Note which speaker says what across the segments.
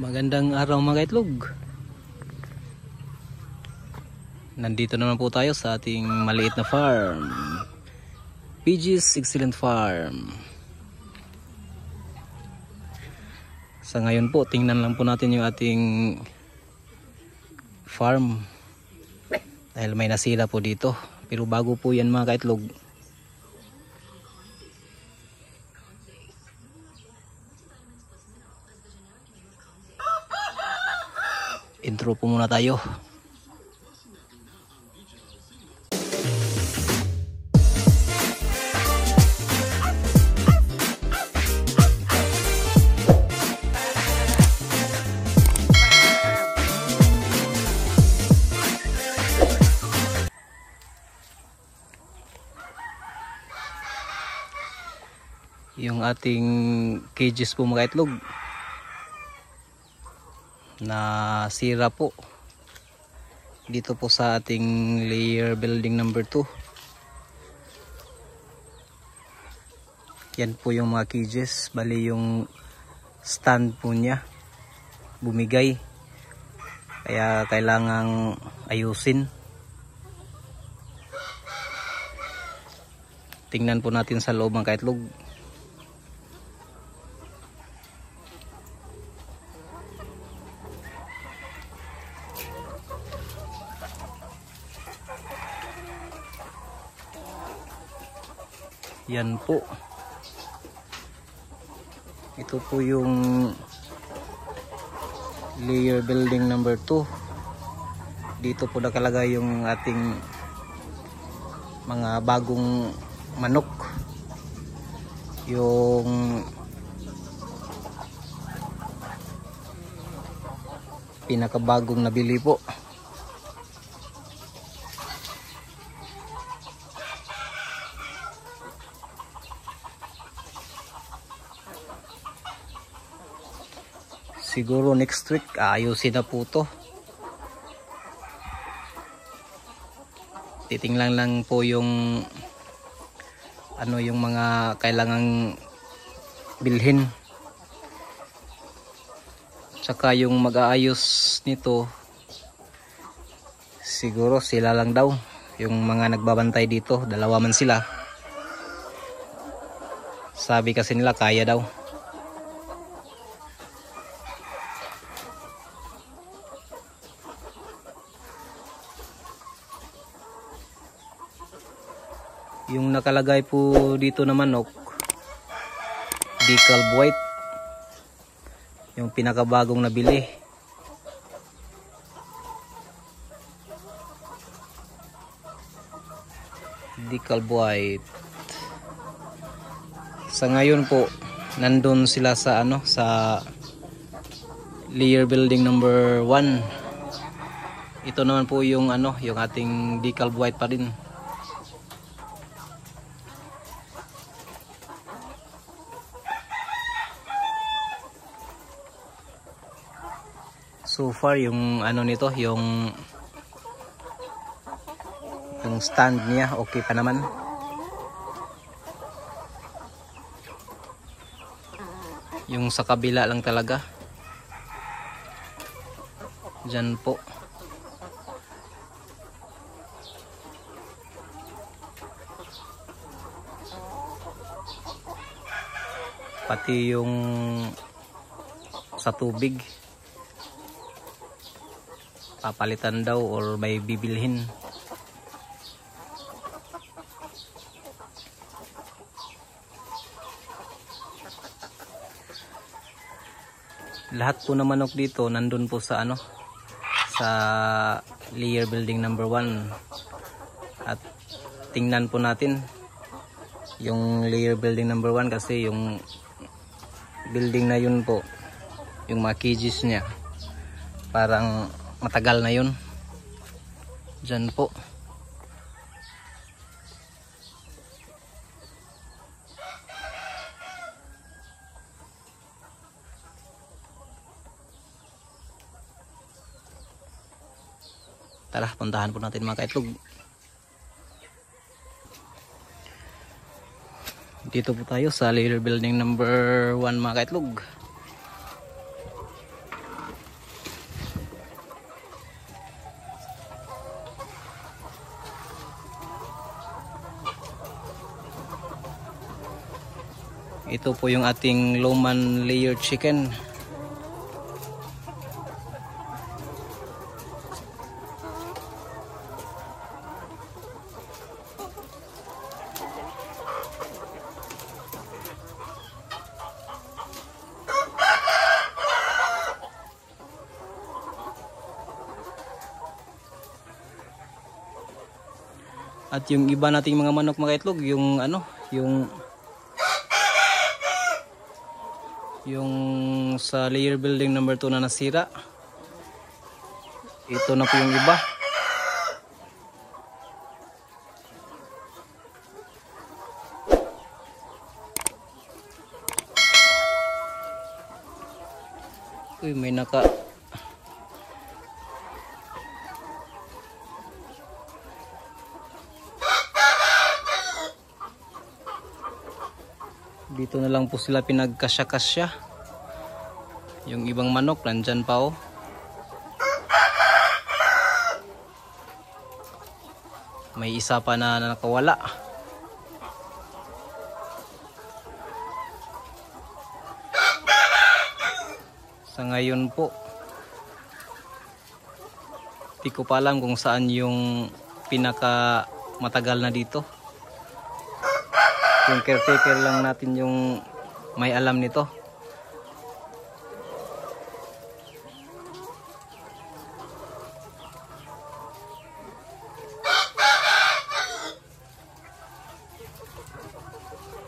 Speaker 1: Magandang araw mga itlog. Nandito naman po tayo sa ating maliit na farm, PG's Excellent Farm. Sa ngayon po, tingnan lang po natin yung ating farm dahil may nasira po dito. Pero bago po yan mga kaitlog, intro po muna tayo. Yung ating cages po mga itlog na sira po dito po sa ating layer building number 2. Yan po yung mga cages, bali yung stand po niya bumigay, kaya kailangang ayusin. Tingnan po natin sa loob mga kaitlog. Yan po. Ito po yung layer building number 2. Dito po nakalagay yung ating mga bagong manok. Yung pinakabagong nabili po. Siguro next week ayusin na po to. Titingnan lang po yung yung mga kailangang bilhin. Tsaka yung mag-aayos nito, siguro sila lang daw. Yung mga nagbabantay dito, dalawa man sila. Sabi kasi nila kaya daw. Yung nakalagay po dito na manok, decal white, yung pinakabagong nabili. Decal white. Sa ngayon po, nandun sila sa sa layer building number 1. Ito naman po yung yung ating decal white pa rin. So far yung nito, yung stand niya okay pa naman. Yung sa kabila lang talaga. Diyan po. Pati yung sa tubig papalitan daw or may bibilhin. Lahat po ng manok dito nandun po sa sa layer building number 1. At tingnan po natin yung layer building number 1 kasi yung building na yun po, yung mga cages niya parang matagal na yun. Diyan po. Tara, puntahan po natin mga kaitlog. Dito po tayo sa layer building number 1 mga kaitlog. Ito po yung ating Loman layer chicken. At yung iba nating mga manok mga itlog, yung ano, yung sa layer building number 2 na nasira. Ito na po yung iba. Uy, may dito na lang po sila pinagkasya-kasya. Yung ibang manok nandyan pa oh. May isa pa na nakawala. Sa ngayon po, di ko pa alam kung saan yung pinaka matagal na dito. Yung caretaker lang natin yung may alam nito.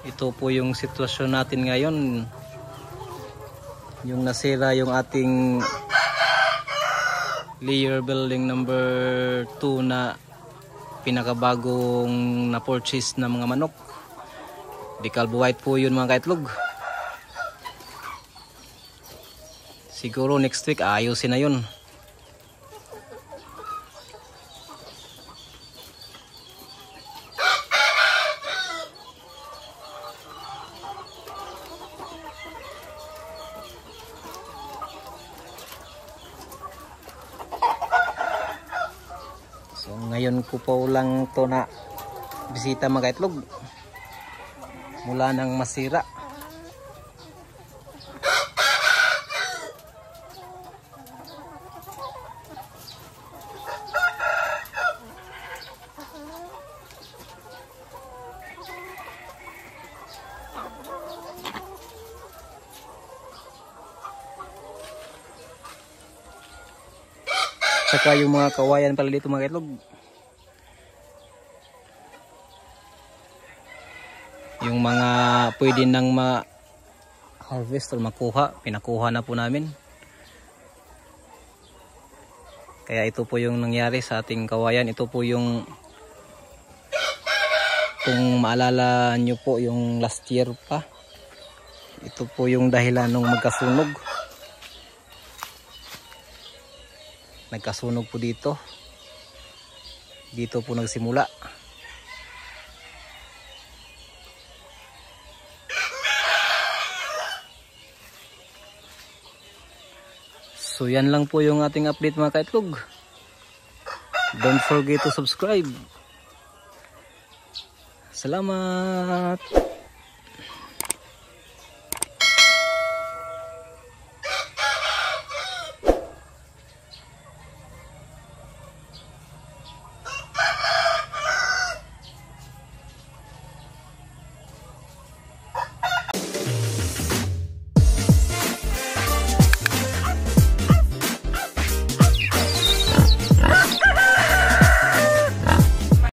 Speaker 1: Ito po yung sitwasyon natin ngayon. Yung nasira yung ating layer building number 2 na pinakabagong na-purchase na mga manok. Decalb white po yun mga kaitlog. Siguro next week ayusin na yun. So ngayon ko po lang to na bisita mga kaitlog. Mula nang masira. Saka yung mga kawayan pala dito mga kaitlog. Yung mga pwede nang ma-harvest o makuha, pinakuha na po namin. Kaya ito po yung nangyari sa ating kawayan. Ito po yung, kung maalala nyo po yung last year pa, ito po yung dahilan nung magkasunog. Nagkasunog po dito. Dito po nagsimula. So yan lang po yung ating update mga kaitlog. Don't forget to subscribe. Salamat!